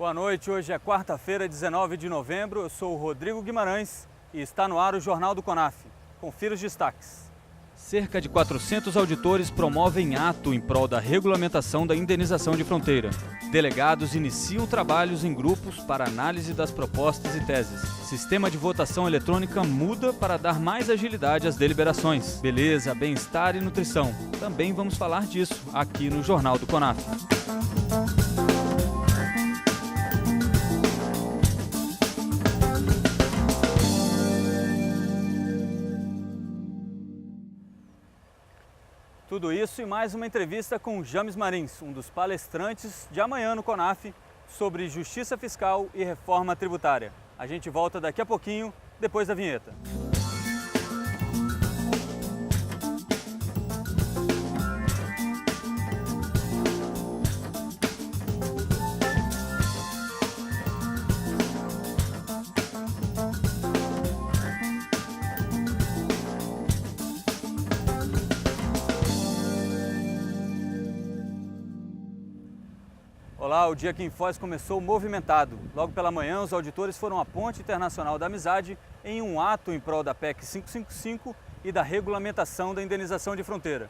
Boa noite, hoje é quarta-feira, 19 de novembro. Eu sou o Rodrigo Guimarães e está no ar o Jornal do CONAF. Confira os destaques. Cerca de 400 auditores promovem ato em prol da regulamentação da indenização de fronteira. Delegados iniciam trabalhos em grupos para análise das propostas e teses. Sistema de votação eletrônica muda para dar mais agilidade às deliberações. Beleza, bem-estar e nutrição. Também vamos falar disso aqui no Jornal do CONAF. Tudo isso e mais uma entrevista com James Marins, um dos palestrantes de amanhã no CONAF sobre justiça fiscal e reforma tributária. A gente volta daqui a pouquinho, depois da vinheta. Olá, o dia aqui em Foz começou movimentado. Logo pela manhã, os auditores foram à Ponte Internacional da Amizade em um ato em prol da PEC 555 e da regulamentação da indenização de fronteira.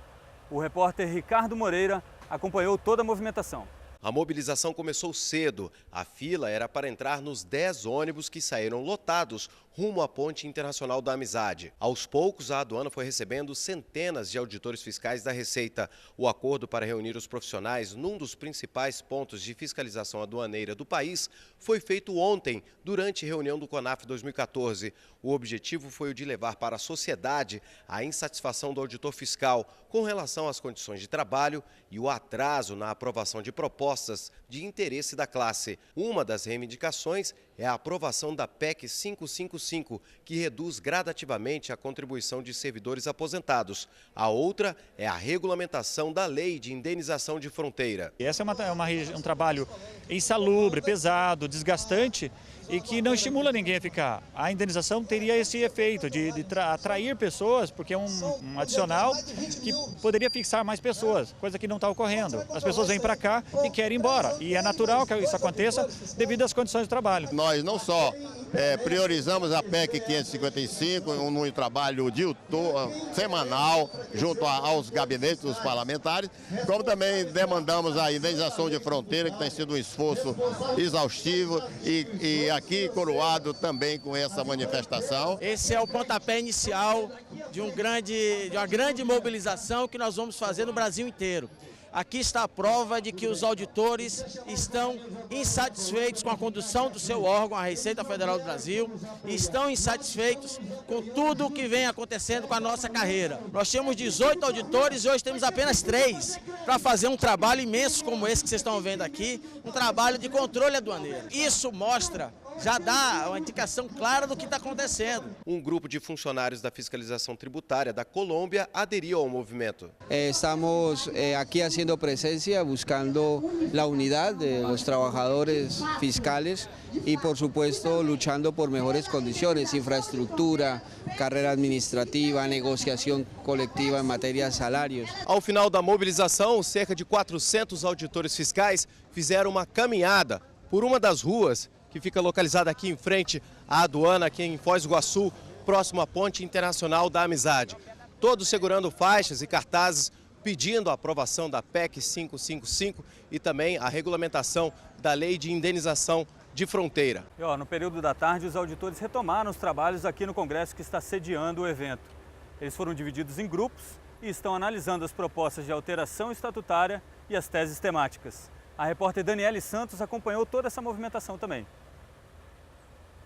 O repórter Ricardo Moreira acompanhou toda a movimentação. A mobilização começou cedo. A fila era para entrar nos 10 ônibus que saíram lotados rumo à Ponte Internacional da Amizade. Aos poucos, a aduana foi recebendo centenas de auditores fiscais da Receita. O acordo para reunir os profissionais num dos principais pontos de fiscalização aduaneira do país foi feito ontem, durante a reunião do CONAF 2014. O objetivo foi o de levar para a sociedade a insatisfação do auditor fiscal com relação às condições de trabalho e o atraso na aprovação de propostas de interesse da classe. Uma das reivindicações é a aprovação da PEC 555, que reduz gradativamente a contribuição de servidores aposentados. A outra é a regulamentação da lei de indenização de fronteira. Esse é um trabalho insalubre, pesado, desgastante e que não estimula ninguém a ficar. A indenização teria esse efeito de atrair pessoas, porque é um adicional que poderia fixar mais pessoas, coisa que não está ocorrendo. As pessoas vêm para cá e querem ir embora. E é natural que isso aconteça devido às condições de trabalho. Nós não só priorizamos a PEC 555 num trabalho semanal junto aos gabinetes dos parlamentares, como também demandamos a indenização de fronteira, que tem sido um esforço exaustivo e aqui coroado também com essa manifestação. Esse é o pontapé inicial de uma grande mobilização que nós vamos fazer no Brasil inteiro. Aqui está a prova de que os auditores estão insatisfeitos com a condução do seu órgão, a Receita Federal do Brasil, e estão insatisfeitos com tudo o que vem acontecendo com a nossa carreira. Nós tínhamos 18 auditores e hoje temos apenas 3 para fazer um trabalho imenso como esse que vocês estão vendo aqui, um trabalho de controle aduaneiro. Isso já dá uma indicação clara do que está acontecendo. Um grupo de funcionários da fiscalização tributária da Colômbia aderiu ao movimento. Estamos aqui fazendo presença, buscando a unidade dos trabalhadores fiscais e, por supuesto, lutando por melhores condições, infraestrutura, carreira administrativa, negociação coletiva em matéria de salários. Ao final da mobilização, cerca de 400 auditores fiscais fizeram uma caminhada por uma das ruas que fica localizada aqui em frente à aduana, aqui em Foz do Iguaçu, próximo à Ponte Internacional da Amizade. Todos segurando faixas e cartazes pedindo a aprovação da PEC 555 e também a regulamentação da lei de indenização de fronteira. No período da tarde, os auditores retomaram os trabalhos aqui no Congresso que está sediando o evento. Eles foram divididos em grupos e estão analisando as propostas de alteração estatutária e as teses temáticas. A repórter Daniele Santos acompanhou toda essa movimentação também.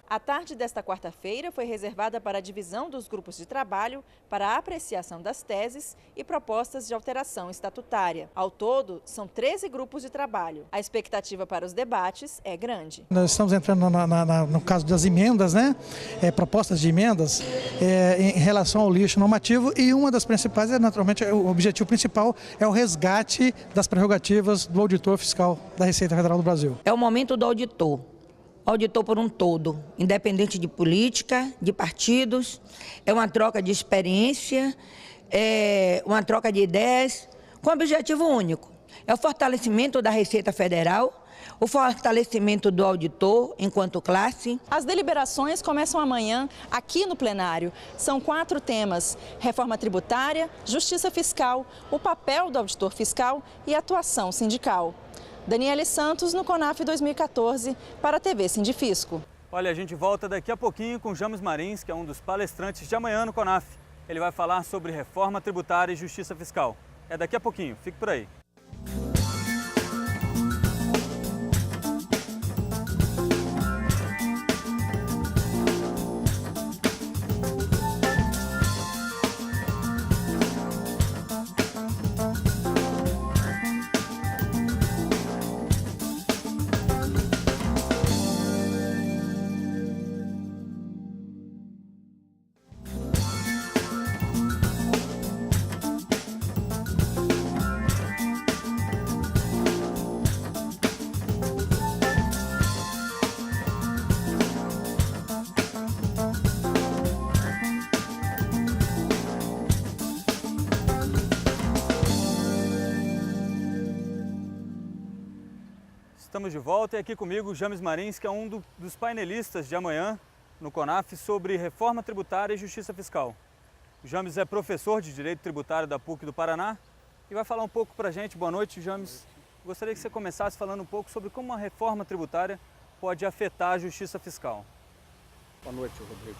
A tarde desta quarta-feira foi reservada para a divisão dos grupos de trabalho para a apreciação das teses e propostas de alteração estatutária. Ao todo, são 13 grupos de trabalho. A expectativa para os debates é grande. Nós estamos entrando no caso das emendas, propostas de emendas em relação ao lixo normativo, e uma das principais, naturalmente, o objetivo principal é o resgate das prerrogativas do auditor fiscal da Receita Federal do Brasil. É o momento do auditor por um todo, independente de política, de partidos, é uma troca de experiência, é uma troca de ideias, com objetivo único, é o fortalecimento da Receita Federal o fortalecimento do auditor enquanto classe. As deliberações começam amanhã aqui no plenário. São 4 temas: reforma tributária, justiça fiscal, o papel do auditor fiscal e atuação sindical. Daniele Santos, no CONAF 2014, para a TV Sindifisco. Olha, a gente volta daqui a pouquinho com James Marins, que é um dos palestrantes de amanhã no CONAF. Ele vai falar sobre reforma tributária e justiça fiscal. É daqui a pouquinho, fique por aí. Estamos de volta e aqui comigo o James Marins, que é um dos painelistas de amanhã no CONAF sobre reforma tributária e justiça fiscal. O James é professor de Direito Tributário da PUC do Paraná e vai falar um pouco para a gente. Boa noite, James. Gostaria que você começasse falando um pouco sobre como a reforma tributária pode afetar a justiça fiscal. Boa noite, Rodrigo.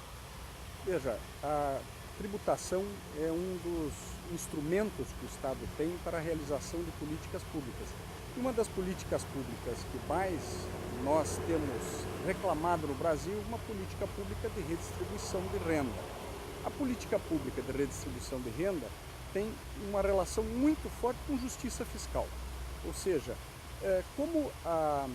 Veja, a tributação é um dos instrumentos que o Estado tem para a realização de políticas públicas. E uma das políticas públicas que mais nós temos reclamado no Brasil é uma política pública de redistribuição de renda. A política pública de redistribuição de renda tem uma relação muito forte com justiça fiscal. Ou seja, como a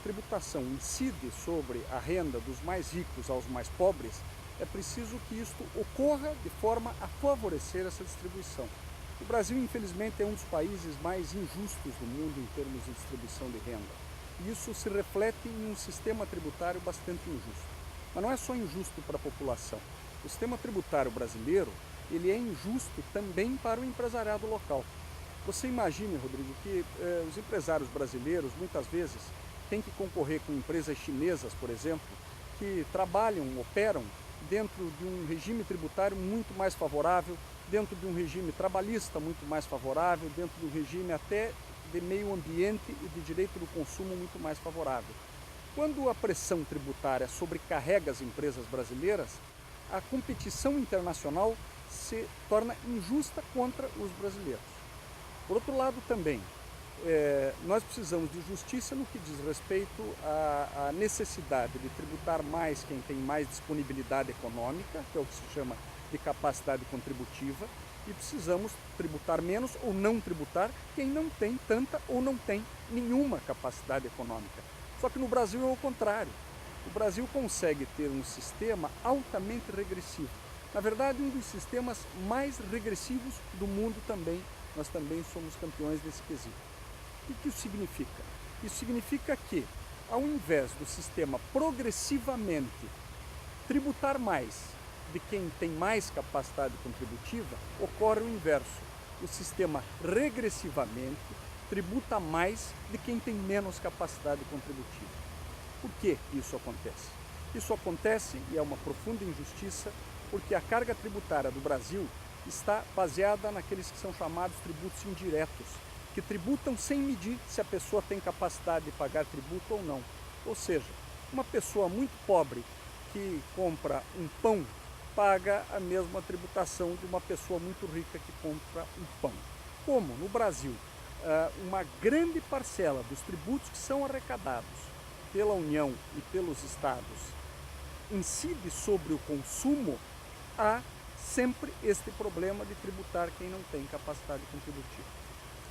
tributação incide sobre a renda dos mais ricos aos mais pobres, é preciso que isto ocorra de forma a favorecer essa distribuição. O Brasil, infelizmente, é um dos países mais injustos do mundo em termos de distribuição de renda. E isso se reflete em um sistema tributário bastante injusto. Mas não é só injusto para a população. O sistema tributário brasileiro, ele é injusto também para o empresariado local. Você imagine, Rodrigo, que os empresários brasileiros, muitas vezes, têm que concorrer com empresas chinesas, por exemplo, que trabalham, operam dentro de um regime tributário muito mais favorável, dentro de um regime trabalhista muito mais favorável, dentro de um regime até de meio ambiente e de direito do consumo muito mais favorável. Quando a pressão tributária sobrecarrega as empresas brasileiras, a competição internacional se torna injusta contra os brasileiros. Por outro lado também, nós precisamos de justiça no que diz respeito à necessidade de tributar mais quem tem mais disponibilidade econômica, que é o que se chama de capacidade contributiva, e precisamos tributar menos ou não tributar quem não tem tanta ou não tem nenhuma capacidade econômica. Só que no Brasil é o contrário. O Brasil consegue ter um sistema altamente regressivo. Na verdade, um dos sistemas mais regressivos do mundo também. Nós também somos campeões nesse quesito. O que isso significa? Isso significa que, ao invés do sistema progressivamente tributar mais de quem tem mais capacidade contributiva, ocorre o inverso. O sistema regressivamente tributa mais de quem tem menos capacidade contributiva. Por que isso acontece? Isso acontece, e é uma profunda injustiça, porque a carga tributária do Brasil está baseada naqueles que são chamados tributos indiretos, que tributam sem medir se a pessoa tem capacidade de pagar tributo ou não. Ou seja, uma pessoa muito pobre que compra um pão paga a mesma tributação de uma pessoa muito rica que compra um pão. Como no Brasil, uma grande parcela dos tributos que são arrecadados pela União e pelos estados incide sobre o consumo, há sempre este problema de tributar quem não tem capacidade contributiva.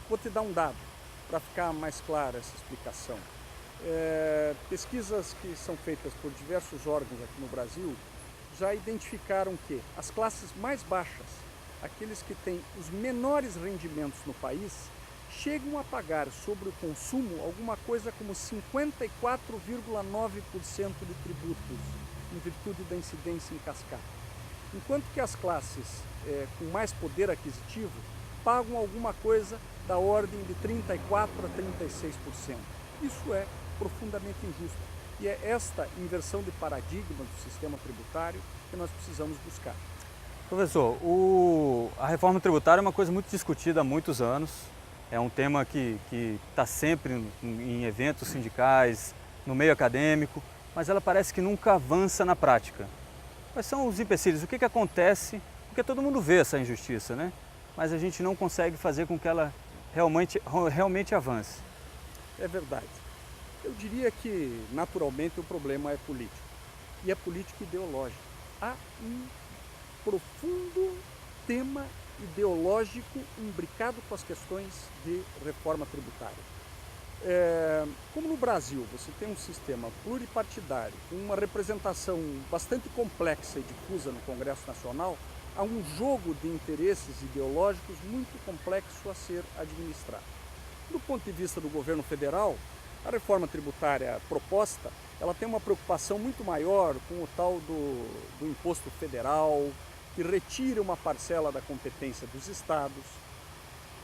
Vou te dar um dado para ficar mais clara essa explicação. Pesquisas que são feitas por diversos órgãos aqui no Brasil já identificaram que as classes mais baixas, aqueles que têm os menores rendimentos no país, chegam a pagar sobre o consumo alguma coisa como 54,9% de tributos, em virtude da incidência em cascata. Enquanto que as classes com mais poder aquisitivo pagam alguma coisa da ordem de 34% a 36%. Isso é profundamente injusto. E é esta inversão de paradigma do sistema tributário que nós precisamos buscar. Professor, a reforma tributária é uma coisa muito discutida há muitos anos. É um tema que está sempre em eventos sindicais, no meio acadêmico, mas ela parece que nunca avança na prática. Quais são os empecilhos? O que acontece? Porque todo mundo vê essa injustiça, né? Mas a gente não consegue fazer com que ela realmente avance. É verdade. Eu diria que, naturalmente, o problema é político. E é político ideológico. Há um profundo tema ideológico imbricado com as questões de reforma tributária. Como no Brasil você tem um sistema pluripartidário, com uma representação bastante complexa e difusa no Congresso Nacional, há um jogo de interesses ideológicos muito complexo a ser administrado. Do ponto de vista do governo federal, a reforma tributária proposta, ela tem uma preocupação muito maior com o tal do imposto federal, que retira uma parcela da competência dos estados.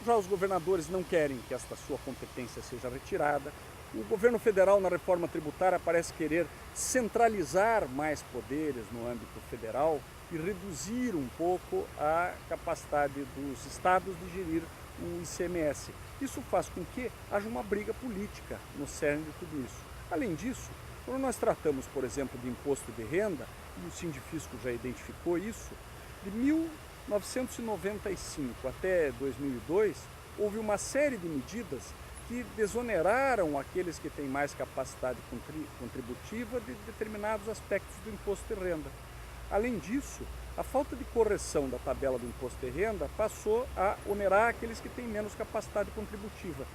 Já os governadores não querem que esta sua competência seja retirada. O governo federal, na reforma tributária, parece querer centralizar mais poderes no âmbito federal e reduzir um pouco a capacidade dos estados de gerir o ICMS. Isso faz com que haja uma briga política no cerne de tudo isso. Além disso, quando nós tratamos, por exemplo, de imposto de renda, e o Sindifisco já identificou isso, de 1995 até 2002, houve uma série de medidas que desoneraram aqueles que têm mais capacidade contributiva de determinados aspectos do imposto de renda. Além disso, a falta de correção da tabela do imposto de renda passou a onerar aqueles que têm menos capacidade contributiva.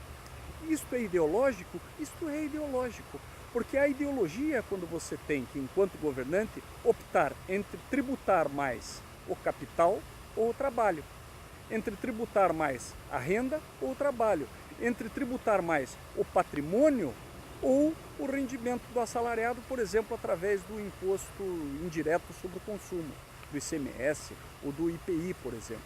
Isto é ideológico? Isto é ideológico. Porque a ideologia é quando você tem que, enquanto governante, optar entre tributar mais o capital ou o trabalho, entre tributar mais a renda ou o trabalho, entre tributar mais o patrimônio ou o rendimento do assalariado, por exemplo, através do imposto indireto sobre o consumo, do ICMS ou do IPI, por exemplo.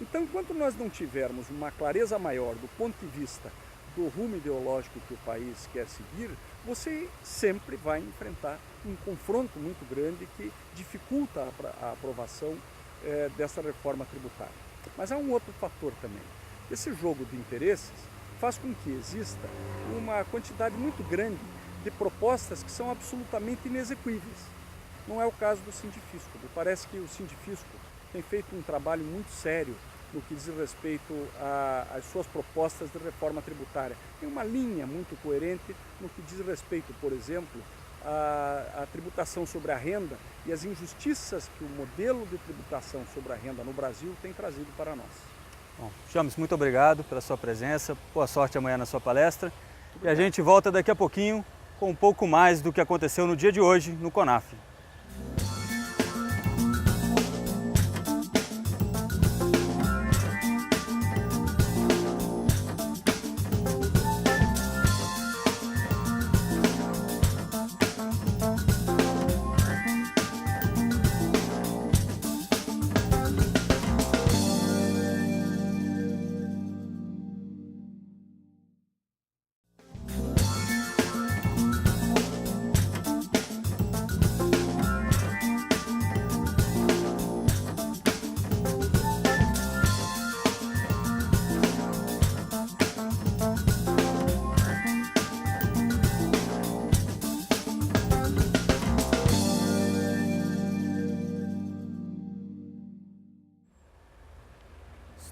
Então, enquanto nós não tivermos uma clareza maior do ponto de vista do rumo ideológico que o país quer seguir, você sempre vai enfrentar um confronto muito grande que dificulta a aprovação dessa reforma tributária. Mas há um outro fator também. Esse jogo de interesses faz com que exista uma quantidade muito grande de propostas que são absolutamente inexequíveis. Não é o caso do Sindifisco. Me parece que o Sindifisco tem feito um trabalho muito sério no que diz respeito às suas propostas de reforma tributária. Tem uma linha muito coerente no que diz respeito, por exemplo, à tributação sobre a renda e as injustiças que o modelo de tributação sobre a renda no Brasil tem trazido para nós. Bom, Chames, muito obrigado pela sua presença, boa sorte amanhã na sua palestra. E a gente volta daqui a pouquinho com um pouco mais do que aconteceu no dia de hoje no CONAF.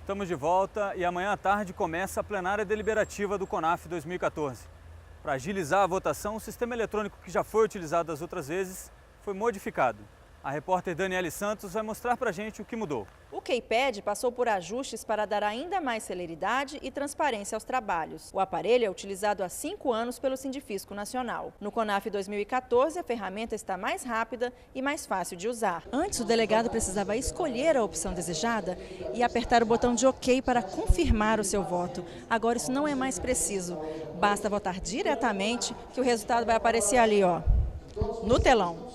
Estamos de volta e amanhã à tarde começa a plenária deliberativa do CONAF 2014. Para agilizar a votação, o sistema eletrônico que já foi utilizado das outras vezes foi modificado. A repórter Daniele Santos vai mostrar para a gente o que mudou. O Keypad passou por ajustes para dar ainda mais celeridade e transparência aos trabalhos. O aparelho é utilizado há 5 anos pelo Sindifisco Nacional. No CONAF 2014, a ferramenta está mais rápida e mais fácil de usar. Antes, o delegado precisava escolher a opção desejada e apertar o botão de OK para confirmar o seu voto. Agora, isso não é mais preciso. Basta votar diretamente que o resultado vai aparecer ali, ó, no telão.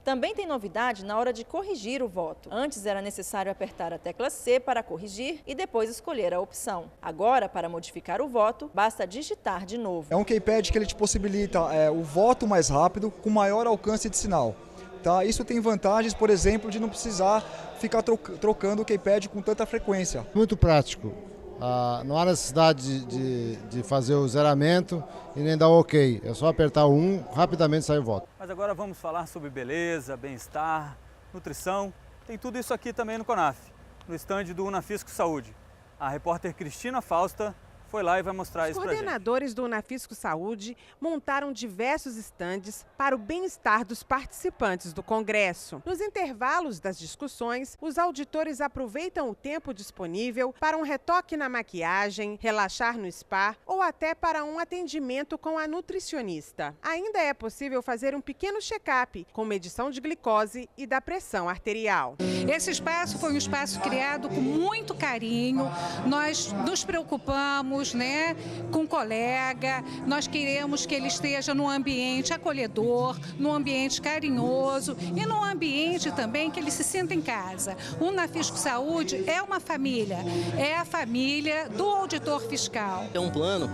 Também tem novidade na hora de corrigir o voto. Antes era necessário apertar a tecla C para corrigir e depois escolher a opção. Agora, para modificar o voto, basta digitar de novo. É um keypad que ele te possibilita o voto mais rápido, com maior alcance de sinal. Tá? Isso tem vantagens, por exemplo, de não precisar ficar trocando o keypad com tanta frequência. Muito prático. Não há necessidade de fazer o zeramento e nem dar o OK. É só apertar o 1, rapidamente sai o voto. Mas agora vamos falar sobre beleza, bem-estar, nutrição. Tem tudo isso aqui também no CONAF, no estande do Unafisco Saúde. A repórter Cristina Fausta foi lá e vai mostrar isso pra gente. Os coordenadores do Unafisco Saúde montaram diversos estandes para o bem-estar dos participantes do congresso. Nos intervalos das discussões, os auditores aproveitam o tempo disponível para um retoque na maquiagem, relaxar no spa ou até para um atendimento com a nutricionista. Ainda é possível fazer um pequeno check-up com medição de glicose e da pressão arterial. Esse espaço foi um espaço criado com muito carinho. Nós nos preocupamos, com o colega, nós queremos que ele esteja num ambiente acolhedor, num ambiente carinhoso e num ambiente também que ele se sinta em casa. O Unafisco Saúde é uma família, é a família do auditor fiscal. É um plano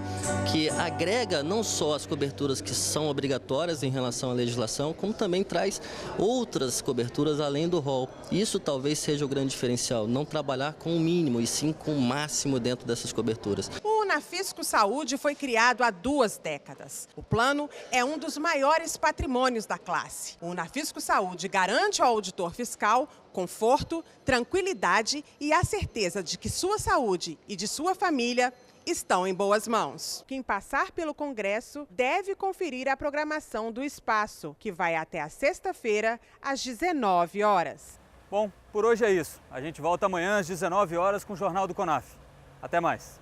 que agrega não só as coberturas que são obrigatórias em relação à legislação, como também traz outras coberturas além do rol. Isso talvez seja o grande diferencial, não trabalhar com o mínimo e sim com o máximo dentro dessas coberturas. O Unafisco Saúde foi criado há 2 décadas. O plano é um dos maiores patrimônios da classe. O Unafisco Saúde garante ao auditor fiscal conforto, tranquilidade e a certeza de que sua saúde e de sua família estão em boas mãos. Quem passar pelo Congresso deve conferir a programação do espaço, que vai até a sexta-feira, às 19 horas. Bom, por hoje é isso. A gente volta amanhã às 19 horas com o Jornal do CONAF. Até mais.